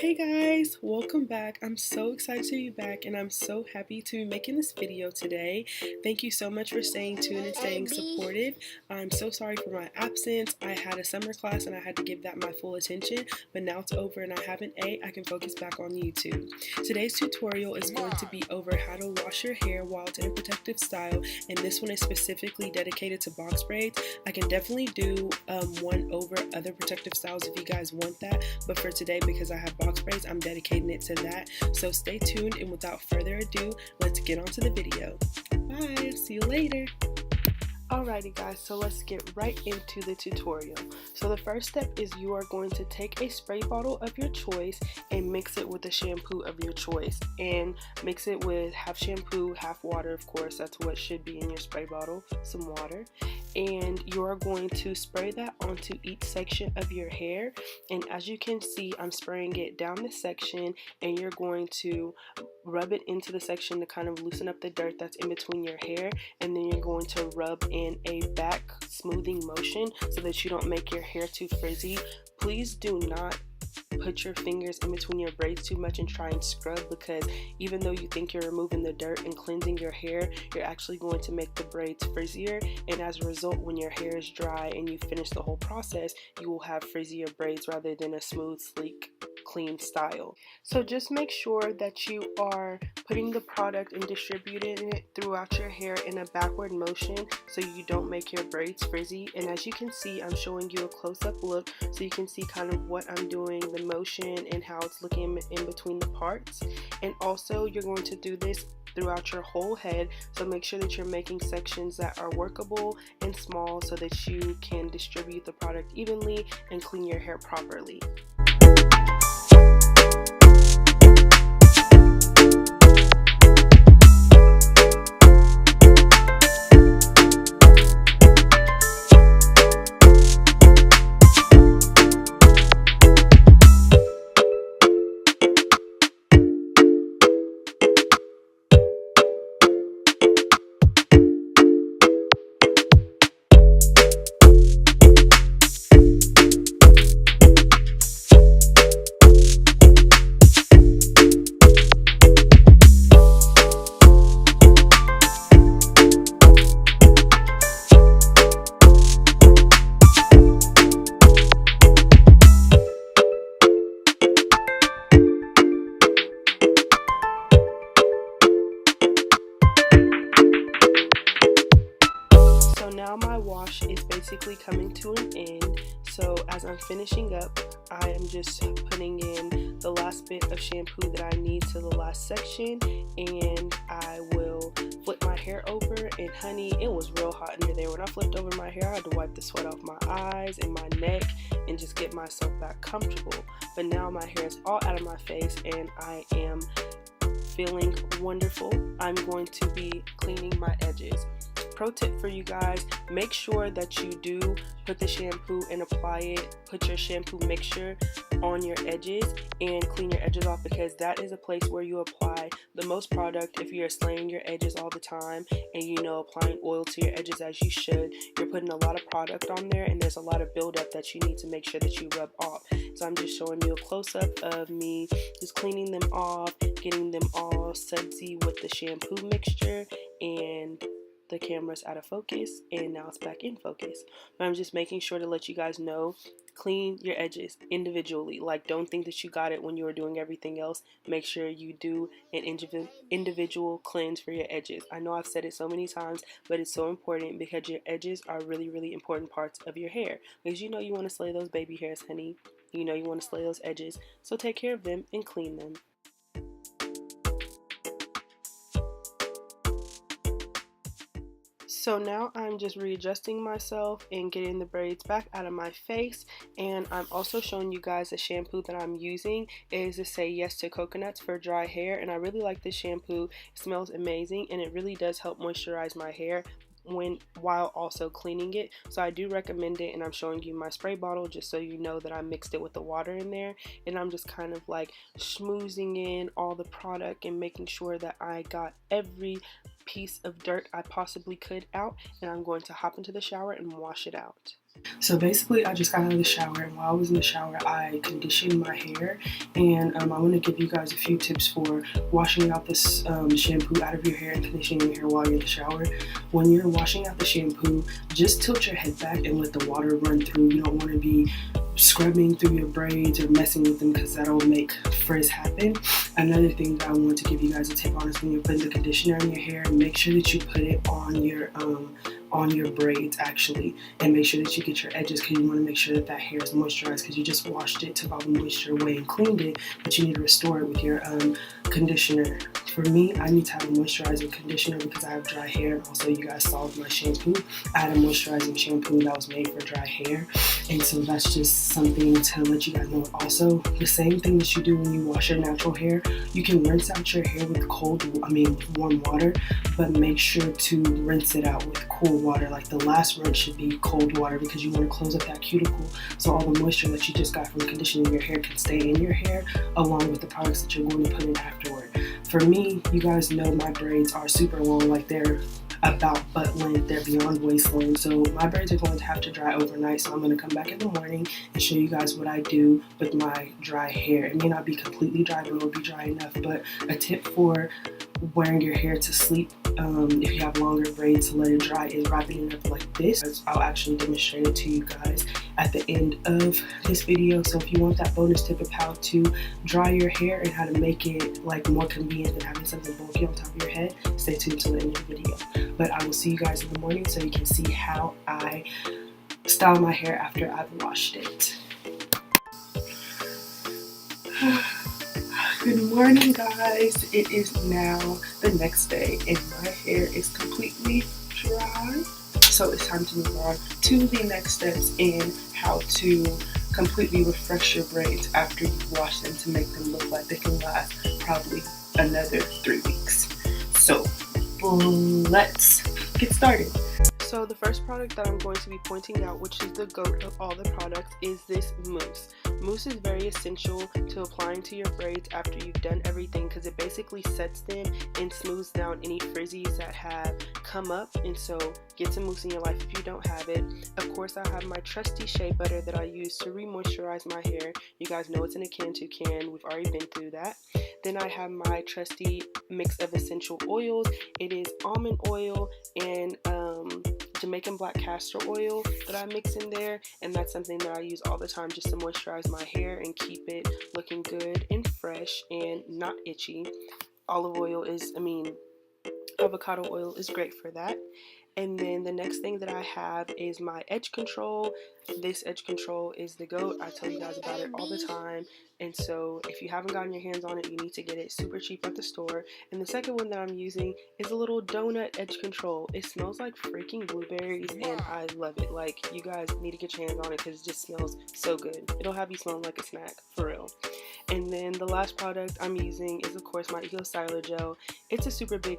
Hey guys, welcome back. I'm so excited to be back and I'm so happy to be making this video today. Thank you so much for staying tuned and staying supportive. I'm so sorry for my absence. I had a summer class and I had to give that my full attention, but now it's over and I have an A. I can focus back on YouTube. Today's tutorial is going to be over how to wash your hair while it's in a protective style, and this one is specifically dedicated to box braids. I can definitely do one over other protective styles if you guys want that, but for today, because I have box braids, I'm dedicating it to that. So stay tuned, and without further ado, let's get on to the video. Bye, see you later. Alrighty guys, so let's get right into the tutorial. So the first step is you are going to take a spray bottle of your choice and mix it with the shampoo of your choice, and mix it with half shampoo, half water. Of course, that's what should be in your spray bottle, some water. And you're going to spray that onto each section of your hair, and as you can see, I'm spraying it down the section, and you're going to rub it into the section to kind of loosen up the dirt that's in between your hair, and then you're going to rub in a back smoothing motion so that you don't make your hair too frizzy. Please do not put your fingers in between your braids too much and try and scrub, because even though you think you're removing the dirt and cleansing your hair, you're actually going to make the braids frizzier, and as a result, when your hair is dry and you finish the whole process, you will have frizzier braids rather than a smooth, sleek, clean style. So just make sure that you are putting the product and distributing it throughout your hair in a backward motion so you don't make your braids frizzy. And as you can see, I'm showing you a close-up look so you can see kind of what I'm doing, the motion and how it's looking in between the parts. And also, you're going to do this throughout your whole head, so make sure that you're making sections that are workable and small so that you can distribute the product evenly and clean your hair properly. So now my wash is basically coming to an end. So as I'm finishing up, I am just putting in the last bit of shampoo that I need to the last section, and I will flip my hair over. And honey, it was real hot under there. When I flipped over my hair, I had to wipe the sweat off my eyes and my neck and just get myself back comfortable. But now my hair is all out of my face and I am feeling wonderful. I'm going to be cleaning my edges. Pro tip for you guys, make sure that you do put the shampoo and apply it, put your shampoo mixture on your edges and clean your edges off, because that is a place where you apply the most product. If you're slaying your edges all the time and applying oil to your edges as you should, you're putting a lot of product on there and there's a lot of buildup that you need to make sure that you rub off. So I'm just showing you a close-up of me just cleaning them off, getting them all sudsy with the shampoo mixture, and the camera's out of focus and now it's back in focus. But I'm just making sure to let you guys know, clean your edges individually. Like, don't think that you got it when you were doing everything else. Make sure you do an individual cleanse for your edges. I know I've said it so many times, but it's so important because your edges are really, really important parts of your hair, because you want to slay those baby hairs, honey. You want to slay those edges, so take care of them and clean them. So now I'm just readjusting myself and getting the braids back out of my face, and I'm also showing you guys the shampoo that I'm using. It is to Say Yes to Coconuts for dry hair, and I really like this shampoo. It smells amazing and it really does help moisturize my hair while also cleaning it. So I do recommend it, and I'm showing you my spray bottle just so you know that I mixed it with the water in there, and I'm just kind of like schmoozing in all the product and making sure that I got every piece of dirt I possibly could out, and I'm going to hop into the shower and wash it out. So basically, I just got out of the shower, and while I was in the shower, I conditioned my hair, and I want to give you guys a few tips for washing out this shampoo out of your hair and conditioning your hair while you're in the shower. When you're washing out the shampoo, just tilt your head back and let the water run through. You don't want to be scrubbing through your braids or messing with them, because that'll make frizz happen. Another thing that I want to give you guys a tip on is when you're putting the conditioner in your hair, make sure that you put it on your braids actually, and make sure that you get your edges, because you want to make sure that hair is moisturized, because you just washed it, took all the moisture away and cleaned it, but you need to restore it with your conditioner. For me, I need to have a moisturizing conditioner because I have dry hair, and also you guys saw with my shampoo, I had a moisturizing shampoo that was made for dry hair, and so that's just something to let you guys know. Also, the same thing that you do when you wash your natural hair, you can rinse out your hair with warm water, but make sure to rinse it out with cool water. Like the last rinse should be cold water, because you want to close up that cuticle so all the moisture that you just got from conditioning your hair can stay in your hair, along with the products that you're going to put in afterward. For me, you guys know my braids are super long, like they're about butt length, they're beyond waistline, so my braids are going to have to dry overnight. So I'm going to come back in the morning and show you guys what I do with my dry hair. It may not be completely dry, but it will be dry enough. But a tip for wearing your hair to sleep, if you have longer braids, to let it dry, is wrapping it up like this. I'll actually demonstrate it to you guys at the end of this video. So if you want that bonus tip of how to dry your hair and how to make it like more convenient than having something bulky on top of your head, stay tuned to the end of the video. But I will see you guys in the morning so you can see how I style my hair after I've washed it. Good morning, guys. It is now the next day and my hair is completely dry. So it's time to move on to the next steps in how to completely refresh your braids after you wash them to make them look like they can last probably another 3 weeks. So let's get started. So the first product that I'm going to be pointing out, which is the goat of all the products, is this mousse. Mousse is very essential to applying to your braids after you've done everything, because it basically sets them and smooths down any frizzies that have come up. And so get some mousse in your life if you don't have it. Of course, I have my trusty shea butter that I use to re-moisturize my hair. You guys know it's in a can to can. We've already been through that. Then I have my trusty mix of essential oils. It is almond oil and Jamaican black castor oil that I mix in there, and that's something that I use all the time just to moisturize my hair and keep it looking good and fresh and not itchy. Avocado oil is great for that. And then the next thing that I have is my edge control. This edge control is the GOAT. I tell you guys about it all the time. And so if you haven't gotten your hands on it, you need to get it super cheap at the store. And the second one that I'm using is a little donut edge control. It smells like freaking blueberries and I love it. Like, you guys need to get your hands on it because it just smells so good. It'll have you smelling like a snack, for real. And then the last product I'm using is, of course, my ecostyler gel. It's a super big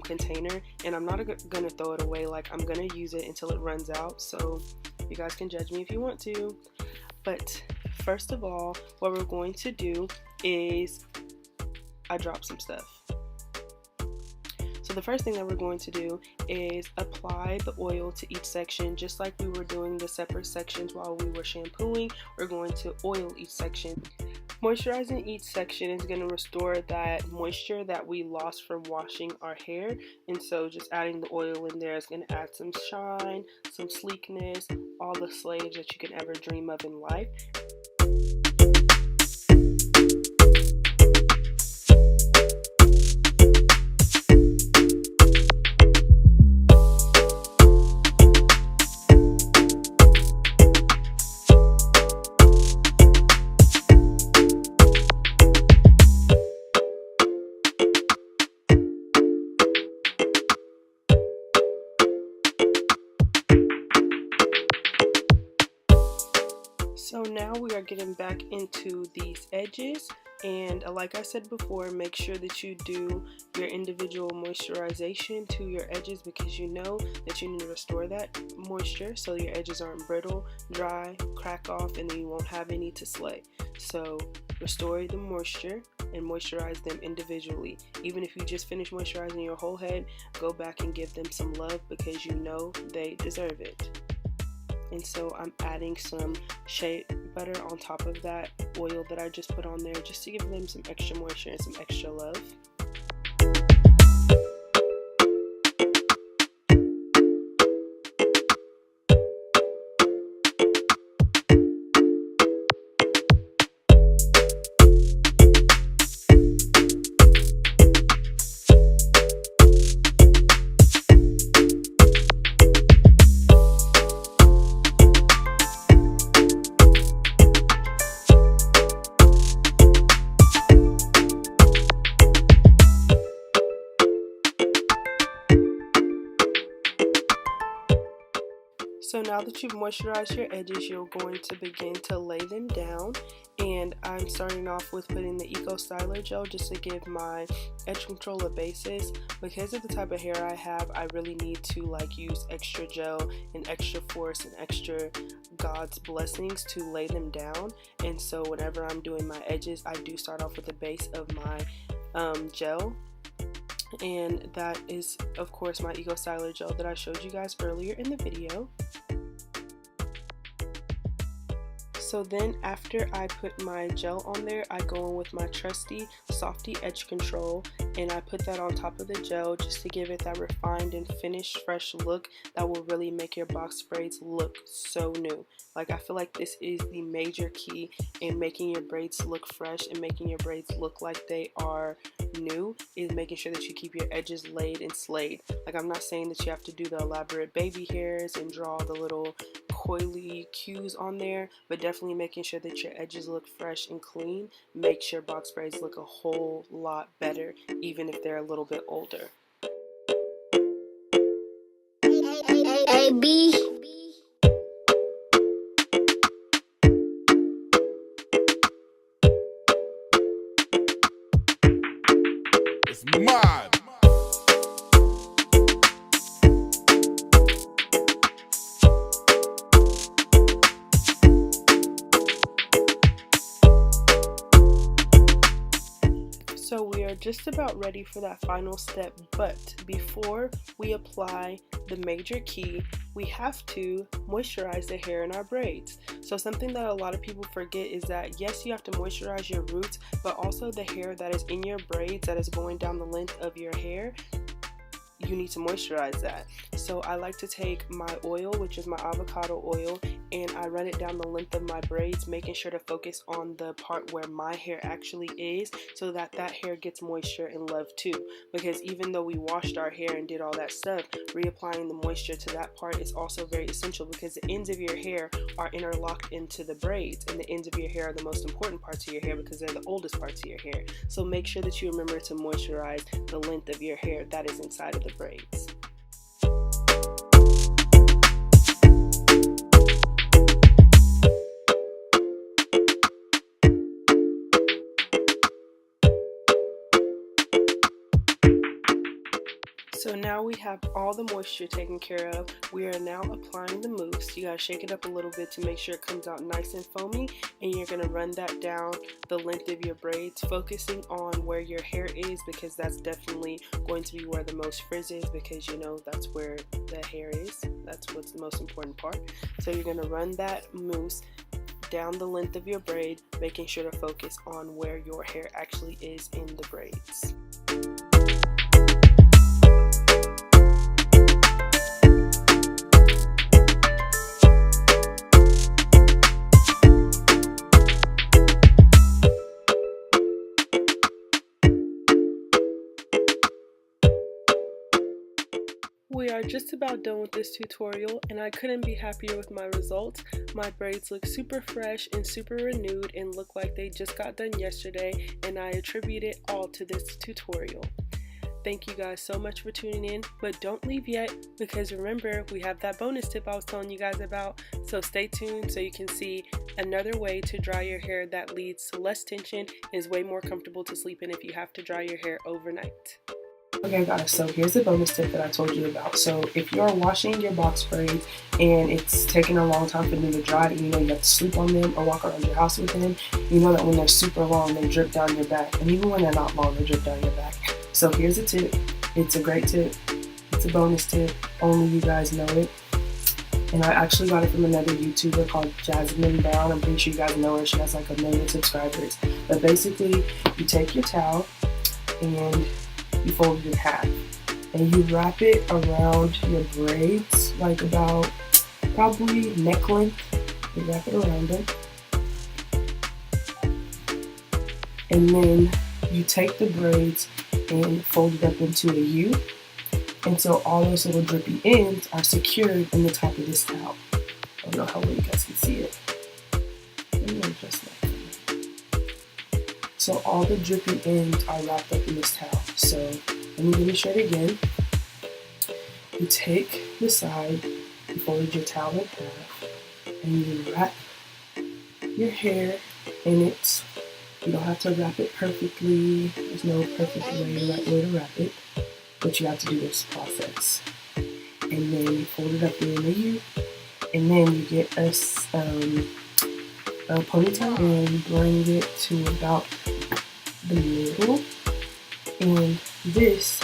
container, and I'm not gonna throw it away. Like, I'm gonna use it until it runs out, so you guys can judge me if you want to. But first of all, what we're going to do is I dropped some stuff. So the first thing that we're going to do is apply the oil to each section, just like we were doing the separate sections while we were shampooing. We're going to oil each section. Moisturizing each section is going to restore that moisture that we lost from washing our hair, and so just adding the oil in there is going to add some shine, some sleekness, all the slaves that you can ever dream of in life. So now we are getting back into these edges. And like I said before, make sure that you do your individual moisturization to your edges, because you know that you need to restore that moisture so your edges aren't brittle, dry, crack off, and then you won't have any to slay. So restore the moisture and moisturize them individually. Even if you just finish moisturizing your whole head, go back and give them some love, because you know they deserve it. And so I'm adding some shea butter on top of that oil that I just put on there, just to give them some extra moisture and some extra love. So now that you've moisturized your edges, you're going to begin to lay them down. And I'm starting off with putting the ecostyler gel just to give my edge control a basis. Because of the type of hair I have, I really need to use extra gel and extra force and extra God's blessings to lay them down. And so whenever I'm doing my edges, I do start off with the base of my gel. And that is, of course, my ecostyler gel that I showed you guys earlier in the video. So then after I put my gel on there, I go in with my trusty Softee edge control, and I put that on top of the gel just to give it that refined and finished fresh look that will really make your box braids look so new. I feel like this is the major key in making your braids look fresh and making your braids look like they are new, is making sure that you keep your edges laid and slayed. I'm not saying that you have to do the elaborate baby hairs and draw the little coily cues on there, but definitely making sure that your edges look fresh and clean makes your box braids look a whole lot better, even if they're a little bit older. AB. It's mad. So we are just about ready for that final step, but before we apply the major key, we have to moisturize the hair in our braids. So something that a lot of people forget is that yes, you have to moisturize your roots, but also the hair that is in your braids that is going down the length of your hair, you need to moisturize that. So I like to take my oil, which is my avocado oil, and I run it down the length of my braids, making sure to focus on the part where my hair actually is, so that that hair gets moisture and love too. Because even though we washed our hair and did all that stuff, reapplying the moisture to that part is also very essential, because the ends of your hair are interlocked into the braids, and the ends of your hair are the most important parts of your hair because they're the oldest parts of your hair. So make sure that you remember to moisturize the length of your hair that is inside of the braids. So now we have all the moisture taken care of. We are now applying the mousse. You gotta shake it up a little bit to make sure it comes out nice and foamy, and you're gonna run that down the length of your braids, focusing on where your hair is, because that's definitely going to be where the most frizz is, because you know that's where the hair is. That's what's the most important part. So you're gonna run that mousse down the length of your braid, making sure to focus on where your hair actually is in the braids. We are just about done with this tutorial, and I couldn't be happier with my results. My braids look super fresh and super renewed and look like they just got done yesterday, and I attribute it all to this tutorial. Thank you guys so much for tuning in, but don't leave yet, because remember, we have that bonus tip I was telling you guys about, so stay tuned so you can see another way to dry your hair that leads to less tension and is way more comfortable to sleep in if you have to dry your hair overnight. Okay guys, so here's the bonus tip that I told you about. So if you're washing your box braids and it's taking a long time for them to dry, and you know you have to sleep on them or walk around your house with them, you know that when they're super long, they drip down your back. And even when they're not long, they drip down your back. So here's a tip. It's a great tip. It's a bonus tip. Only you guys know it. And I actually got it from another YouTuber called Jasmine Brown. I'm pretty sure you guys know her. She has like 1 million subscribers. But basically, you take your towel and you fold it in half. And you wrap it around your braids, like about probably neck length. You wrap it around it. And then you take the braids and fold it up into a U. And so all those little drippy ends are secured in the top of this towel. I don't know how well you guys can see it. So all the drippy ends are wrapped up in this towel. So let me show it again. You take the side, you fold your towel in half, and you wrap your hair in it. You don't have to wrap it perfectly. There's no perfect right way to wrap it, but you have to do this process. And then you fold it up in a U, and then you get a ponytail and bring it to about the middle, and this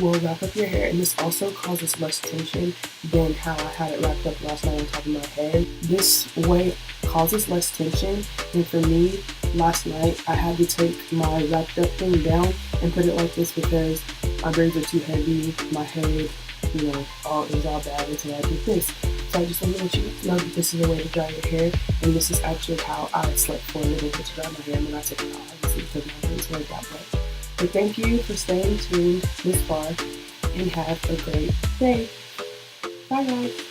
will wrap up your hair. And this also causes less tension than how I had it wrapped up last night on top of my head. This way causes less tension, and for me, last night I had to take my wrapped up thing down and put it like this because my braids are too heavy, my head, you know, it was all bad until I did this. So I just want to let you know that this is a way to dry your hair, and this is actually how I slept for a little bit to dry my hair when I took it off, obviously because my braids weren't that wet. But thank you for staying tuned this far, and have a great day. Bye guys.